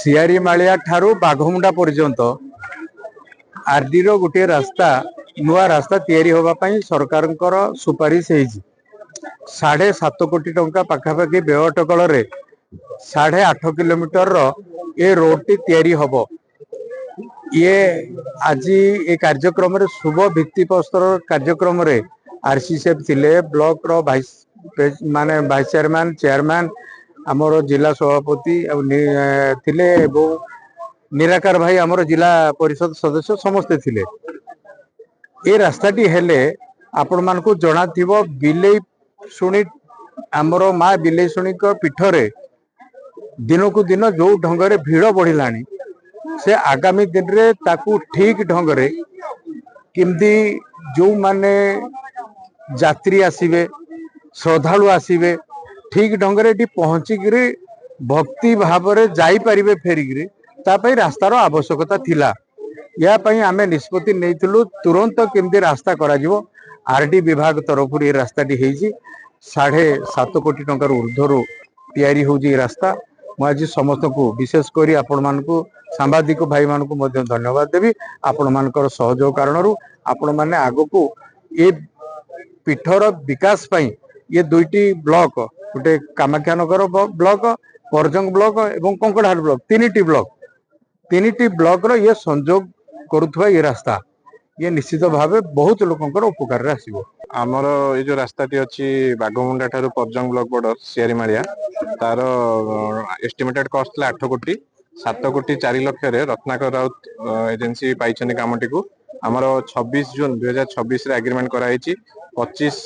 सियारी मालिया ठारू बाघमुंडा पर्यंत आरडी रो गोटे रास्ता नुआ रास्ता तैयारी होगा पई सरकारंकर सुपारिश हेजी 7.5 कोटी टंका पाखापाखि व्यय अटकल रे 8.5 किलोमीटर रो ए रोड टी तैयारी होबो। ये आज ये कार्यक्रम रे शुभ भित्ति प्रस्तर कार्यक्रम रे आरसीसीएफ थिले ब्लॉक रो वाइस माने वाइस चेयरमैन चेयरमैन आमर जिला सभापति थिले निराकार भाई आमर जिला परिषद सदस्य समस्ते थिले। ए रास्ताटी हेले आपण मान को जना थिबो बिलेई शुणी आमर माँ बिलेई शुणी पीठरे दिन को दिन जो ढंग भीड़ बढ़िलानी से आगामी दिन रे ताकू ठीक ढंग रे किमती जो माने यात्री आसीबे श्रद्धालु आसीबे ठीक ढंग रे पहुंची भक्ति भाव रे जाई परिबे फेरिकी तापई रास्तार आवश्यकता थिला। या पई आमे निष्पत्ति नेइथिलु तुरंत केमती रास्ता करा जिवो। आरडी विभाग तरफ ये रास्ताटी हेजी 7.5 कोटी टंकार ऊर्ध्वर तैयारी होजी रास्ता। मु आज समस्त को विशेष करी आपण मानकु सांबादिक भाई मानकु मध्य धन्यवाद देवी आपण मानकर सहयोग कारणरू आपण माने आगको ए पीठर विकास पई ये दुईटी ब्लॉक गोटे कामाख्यानगर ब्लॉक परजंग ब्लॉक एवं कंकड़ाहाट ब्लॉक तीनिटी ब्लॉक रो ये संयोग करुथवा ये रास्ता ये निश्चित भाव बहुत लोकंकर उपकार रे आसीबो। आमर ये जो रास्ताटी अच्छी बाघमुंडा ठारू परजंग ब्लॉक बॉर्डर सियारी मालिया तार एस्टिमेटेड कॉस्ट 8 कोटी 7 कोटी 4 लाख रे रत्नाकर राउत एजेंसी पाइछनी कामटी को आमर 26 जून 2026 रे एग्रीमेंट कराई 25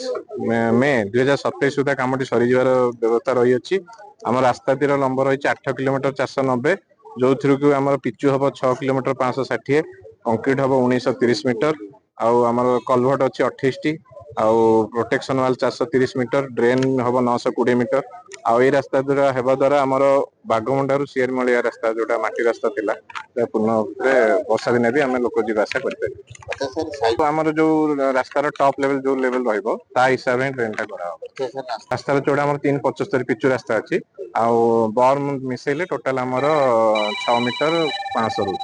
मे 2027 सुधा कामटी सरी जवार व्यवस्था रही अछि। आम रास्ता तिर लंब रही 8 किलोमीटर 490 जो थ्रू को आमर पिचु हम 6 किलोमीटर 560 कंक्रीट हम 1930 मीटर आउ आमर कलभट अच्छी 28 टी आउ प्रोटेक्शन वाल 430 मीटर ड्रेन हम 920 मीटर आउ ये रास्ता द्वारा हेबा द्वारा आमर बाघमुंडा रु सियारी मालिया रास्ता जोटा माटी रास्ता थिला पूर्ण वर्षा दिन भी आम लोक जीवा आशा कर आमर जो रास्तार टॉप लेवल जो लेवल रहिबो ता हिसाब रे ड्रेन टा करा रास्तार चौड़ा आमर 375 पिचु रास्ता अछि आउ बर्म मिसेले टोटल आमर 6 मीटर 500 रु